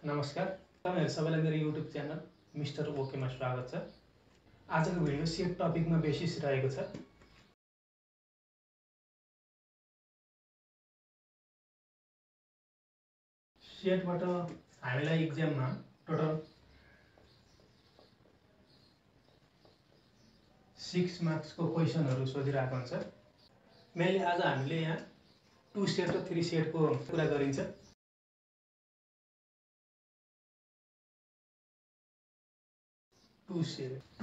नमस्कार, तपाईहरु सबैलाई मेरो युट्युब च्यानल मिस्टर ओकेमा स्वागत छ। आजको भिडियो सेट टपिकमा बेसिस रहेको छ। सेटबाट हामीलाई एक्जाममा टोटल 6 मार्क्सको क्वेशनहरु सोधिरहेको हुन्छ। मेनली आज हामीले यहाँ 2 सेट र 3 सेटको कुरा गरिन्छ। टु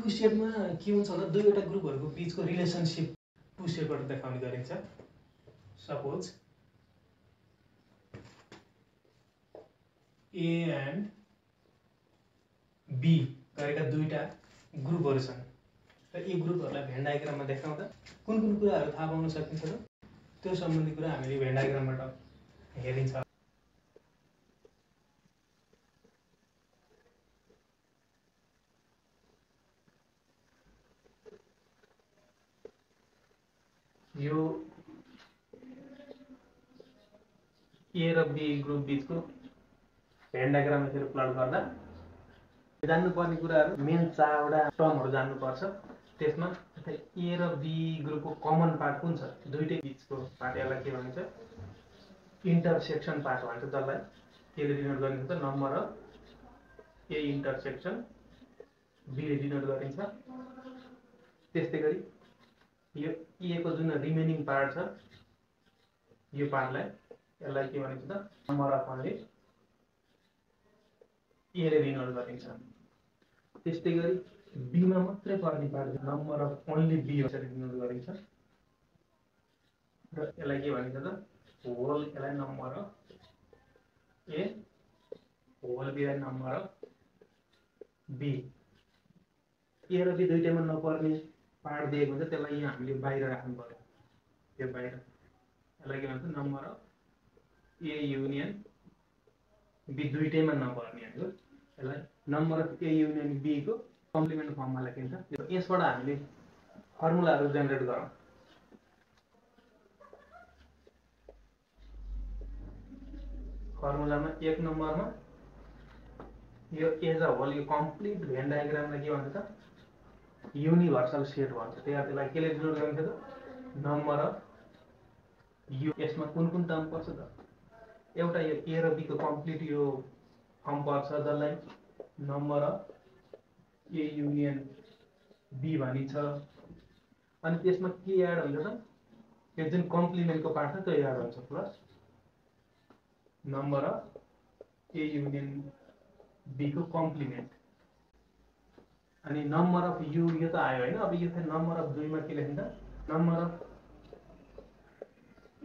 सेटमा के हुन्छ भन्दा दुईवटा ग्रुपहरुको बीचको रिलेसनशिप टु सेटबाट देखाउने गरिन्छ। सपोज ए एन्ड बी गरेका दुईटा ग्रुपहरु छन् र यी ग्रुपहरुलाई भेन डायग्राममा देखाउँदा कुन कुन कुराहरु थाहा पाउन सकिन्छ त त्यो सम्बन्धी कुरा हामीले भेन डायग्रामबाट हेरिन्छ। यो ए र बी ग्रुप बीचको भेन डायग्राम यसरी प्लट गर्दा जान्नुपर्ने कुराहरु मेन 4 वटा टर्महरु जान्नुपर्छ। त्यसमा ए र बी ग्रुपको कमन पार्ट कुन छ? दुईटै बीचको पार्ट, यसलाई के भनिन्छ? इन्टरसेक्सन पार्ट भन्छ, जसलाई के ले डिनोट गरिन्छ त number of A intersection B ले डिनोट गरिन्छ। त्यस्तै गरी यो ए को जुन रिमेनिङ पार्ट छ यो पार्टलाई यसलाई के भनिन्छ त नम्बर अफ ओन्ली ए ले डिनोट गरिन्छ। त्यस्तै गरी बी मा मात्रै पर्ने part number of only B भनेर डिनोट गरिन्छ र यसलाई के भनिन्छ त होल, यसलाई number of A whole B लाई नम्बर अफ बी। ए र बी दुईटैमा नपर्ने पार्ट दिएको हुन्छ, त्यसलाई यहाँ हामीले बाहिर राख्नु पर्यो। यो बाहिर यसलाई के भन्छ? Number of A union B दुईटैमा नपर्ने हो। यसलाई number of A union B को कम्प्लिमेन्ट फर्ममा लेखिन्छ। यसबाट हामीले फर्मुलाहरु जेनेरेट गरौँ। फर्मुलामा एक नम्बरमा यो एज अ होल, यो कम्प्लिट भेन डायग्रामलाई के भन्छ त युनिभर्सल सेट भन्छ। त्यसलाई के ले डिनोट गरिन्छ त नम्बर अफ यु। यसमा कुन कुन टर्म पर्छ त? एउटा यो ए र बी को कम्प्लिट यो फर्म पर्छ, जसलाई number of A union B भनिन्छ। अनि त्यसमा के एड हुन्छ त यो जुन कम्प्लिमेन्टको पार्ट छ त्यो एड हुन्छ, plus number of A union B को कम्प्लिमेन्ट। अनि नम्बर अफ यु यो त आयो हैन। अब यो फेरि नम्बर अफ दुईमा के लेखिन्छ? Number of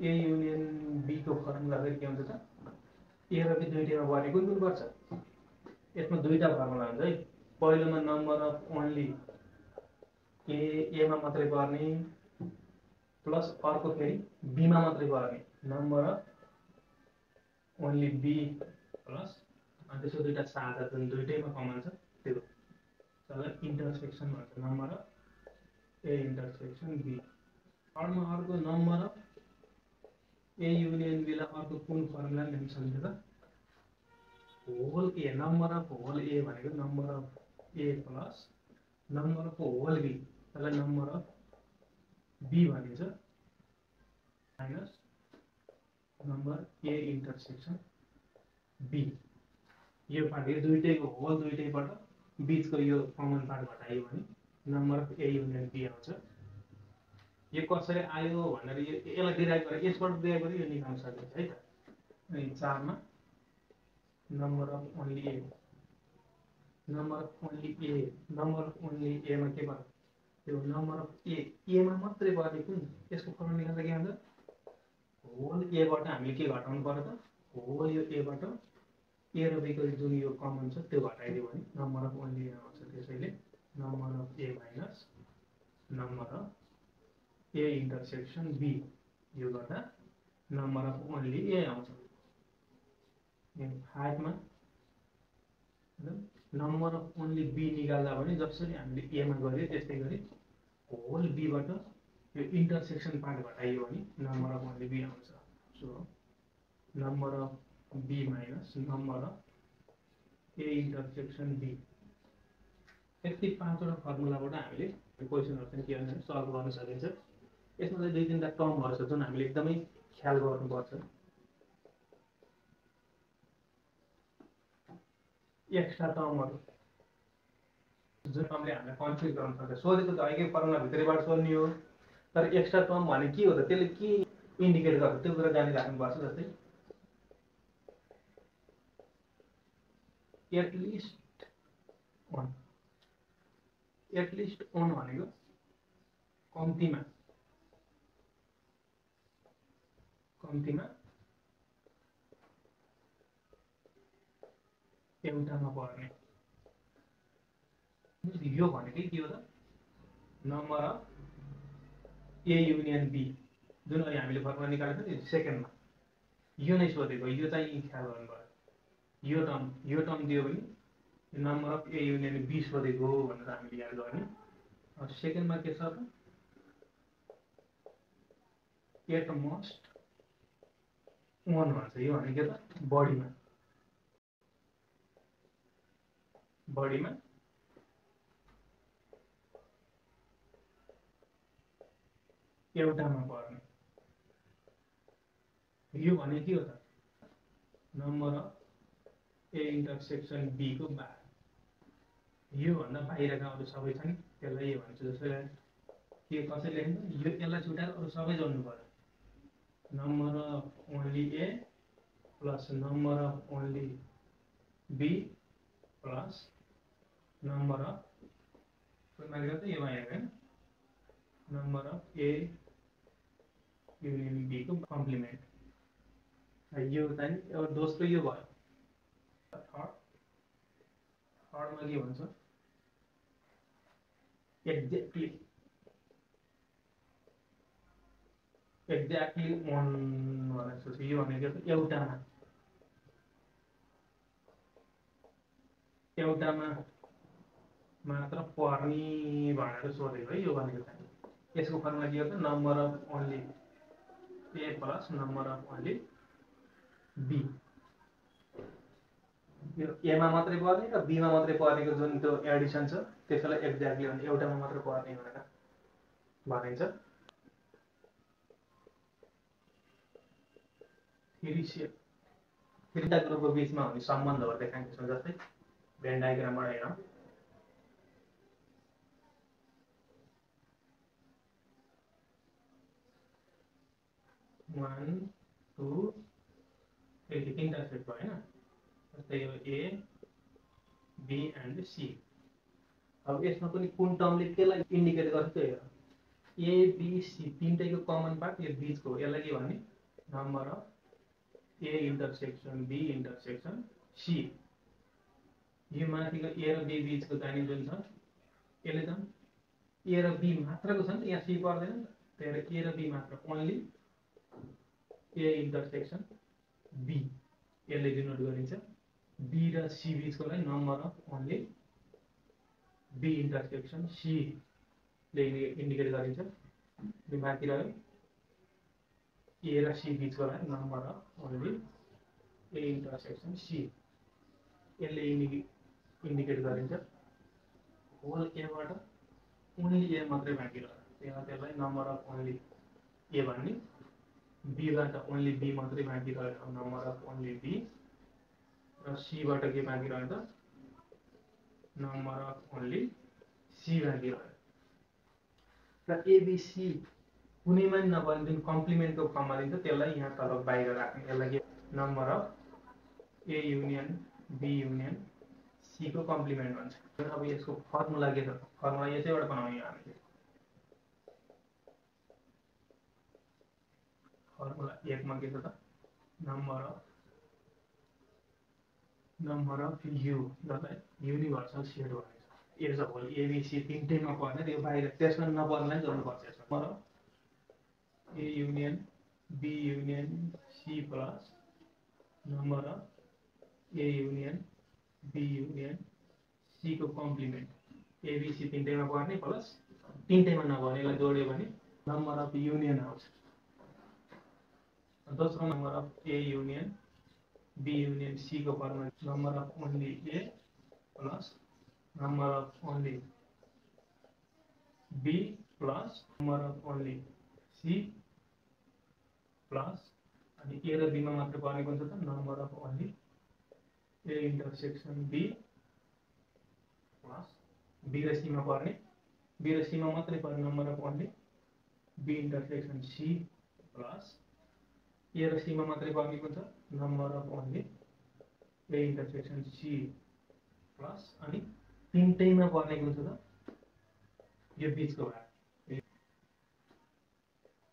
A union B को फर्मुला फेरि के हुन्छ त ए र बी दुईटैमा पर्ने कुन कुन पर्छ? यसमा दुईटा फर्मुला हुन्छ है। पहिलोमा नम्बर अफ ओन्ली ए मा मात्रै पर्ने, प्लस अर्को फेरि बी मा मात्रै पर्ने number of only B plus अनि त्यसको दुईटा साझा जुन दुईटैमा कमन छ त्यो त्यसलाई इन्टरसेक्सन भन्छ, number of A intersection B. अरूमा अर्को number of A union B लाई अर्को कुन फर्मुला लेख्न सकिन्छ त whole A. Number of whole A भनेको number of A plus number of whole B, त्यसलाई नम्बर अफ बी भनिन्छ, minus number A intersection B. यो पार्ट यो दुईटैको होल दुईटैबाट बीचको यो कमन पार्ट घटाइयो भने number of A union B आउँछ। यो कसरी आयो भनेर यसलाई डिराइभ गरेर यसबाट डिराइभ गरेर यो निकाल्न सकिन्छ है त। अनि 4 मा number of only A, number of only A, number of only A मा के पर्छ? त्यो नम्बर अफ ए मा मात्रै पर्ने कुन? यसको फर्मुला निकाल्दा के हुन्छ? होल ए बाट हामीले के घटाउनु पर्यो त होल यो ए बाट ए र बी को जुन यो कमन छ त्यो घटाइदियो भने नम्बर अफ ओन्ली ए आउँछ। त्यसैले number of A minus number of A intersection B, यो गर्दा नम्बर अफ ओन्ली ए आउँछ। 5 मा नम्बर अफ ओन्ली बी निकाल्दा भने जसरी हामीले ए मा गर्यो त्यस्तै गरी होल बी बाट यो इन्टरसेक्सन पार्ट घटाइयो भने नम्बर अफ ओन्ली बी आउँछ। So number of B minus number of A intersection B. यति पाँचवटा फर्मुलाबाट हामीले क्वेसनहरु चाहिँ के भने सल्भ गर्न सकिन्छ। यसमा चाहिँ दुई तीनटा टर्महरु छ जुन हामीले एकदमै ख्याल गर्नुपर्छ। एक्स्ट्रा टर्महरु जुन टर्मले हामीलाई कन्फ्युज गर्न सक्छ। सोधेको त हैकै फर्मुला भित्रैबाट सोध्ने हो, तर एक्स्ट्रा टर्म भने के हो त, त्यसले के इन्डिकेट गर्छ त्यो कुरा जानिराख्नुपर्छ। जस्तै एटलिस्ट वन भनेको कम्तीमा एउटामा पर्ने। यो भनेकै के हो त, number of A union B जुन अहिले हामीले फर्मुला निकालेको छ नि सेकेन्डमा, यो नै सोधेको। यो चाहिँ ख्याल गर्नु पर्यो। यो टर्म दियो भने number of A union B सोधेको भनेर हामीले याद गर्ने। सेकेन्डमा के छ त, एट मोस्ट वन भन्छ। यो भनेको त बढीमा एउटामा पर्ने। यो भने के हो त, number of A intersection B को बार। यो भन्दा बाहिरका अरु सबै छन् त्यसलाई यो भन्छ। जस्तै के कसरी लेख्नु, यो यसलाई छुटाएर अरु सबै जोड्नु पर्यो। Number of only A plus number of only B plus number of मानेको त यो आयो हैन, number of A union B को कम्प्लिमेन्ट। यो चाहिँ अब दोस्रो यो भयो। थर्डमा के भन्छ, एक्ज्याक्टली वन भनेको छ। यो भनेको एउटामा मात्र पर्ने भनेर सोधेको है। यो भनेको चाहिँ यसको फर्मुला के हो त, number of only A plus number of only B. यो एमा मात्रै पर्ने र बीमा मात्रै पर्नेको जुन त्यो एडिसन छ त्यसलाई एक्ज्याक्टली भने एउटामा मात्र पर्ने भनेर भनिन्छ। तीनटा ग्रुपको बीचमा हुने सम्बन्धहरु देखाइन्छ। जस्तै भेन डायग्रामबाट हेरौँ। वन टू तीनटा सेट भयो हैन। जस्तै यो ए बी एन्ड सी। अब यसमा पनि कुन टर्मले केलाई इन्डिकेट गर्छ त्यो हेरौँ। ए बी सी तीनटैको कमन पार्ट यो बीचको, यसलाई के भन्ने, number of A intersection B intersection C. यो माथिको ए र बी बीचको चाहिँ जुन छ यसले त ए र बी मात्रको छ नि त, यहाँ सी पर्दैन नि त। त्यही भएर ए र बी मात्र, ओन्ली ए इन्टरसेक्सन बी यसले डिनोट गरिन्छ। बी र सी बीचकोलाई number of only B intersection C ले इन्डिकेट गरिन्छ। यो माथि रह्यो ए र सी बीचकोलाई number of only A intersection C यसले इन्डिकेट गरिन्छ। होल एबाट ओन्ली ए मात्रै बाँकी रह्यो, त्यसलाई नम्बर अफ ओन्ली ए भन्ने। बीबाट ओन्ली बी मात्रै बाँकी रह्यो, नम्बर अफ ओन्ली बी। र सीबाट के बाँकी रह्यो त, नम्बर अफ ओन्ली सी बाँकी रह्यो। र एबिसी कुनैमा नपर्ने जुन कम्प्लिमेन्टको फर्ममा दिन्छ त्यसलाई यहाँ तल बाहिर राख्ने। यसलाई के, number of A union B union C को कम्प्लिमेन्ट भन्छ। अब यसको फर्मुला के छ, फर्मुला यसैबाट बनाउने हो हामीले। फर्मुला एकमा के छ त, नम्बर अफ यु जसलाई युनिभर्सल सेट भनिन्छ। एज अ होल एबिसी तीनटैमा पर्ने, त्यो बाहिर त्यसमा नपर्नेलाई जोड्नुपर्छ। यसमा number of A union B union C plus number of A union B union C को कम्प्लिमेन्ट। एबिसी तीनटैमा पर्ने प्लस तीनटैमा नपर्नेलाई जोड्यो भने नम्बर अफ युनियन आउँछ। दोस्रो number of A union B union C को formula number of only A plus number of only B plus number of only C plus अनि A र B मा मात्र पर्ने कुन छ त number of only A intersection B plus B र C मा पर्ने B र C मा मात्रै पर्ने number of only B intersection C plus A र C मा मात्रै पर्ने कुन छ number of only A intersection C plus अनि तीनटैमा पर्ने कुन छ त यो बीचको भाग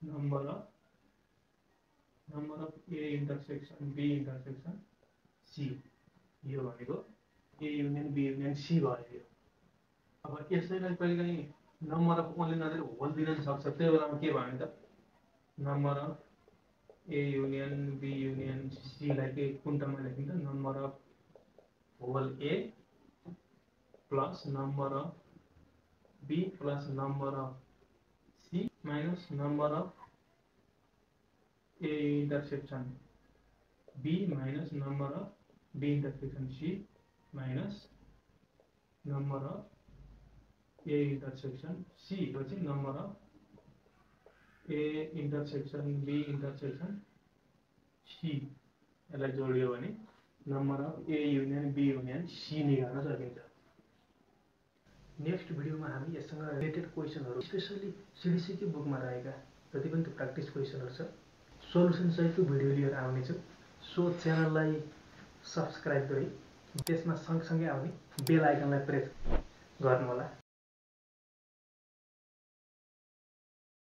number of A intersection B intersection C यो भनेको A union B union C भयो। अब यसैलाई कहिलेकाहीँ नम्बर अफ ओन्ली नदिएर होल दिन सक्छ, त्यो बेलामा के भयो भने त number of A union B union C लाई के कुन टर्ममा लेखिन्छ number of whole A plus number of B plus number of C minus number of A intersection B minus number of B intersection C minus number of A intersection C पछि number of A intersection B intersection C यसलाई जोडियो भने number of A union B union C निकाल्न सकिन्छ। Next भिडियोमा हामी यससँग related क्वेशनहरु specially CDC की बुकमा रहेका जति पनि प्र्याक्टिस क्वेशनहरु छ सोलुसन सहितको भिडियो लिएर आउने छु। सो च्यानललाई सब्स्क्राइब गरी त्यसमा सँगसँगै आउने बेल आइकनलाई प्रेस गर्नु होला।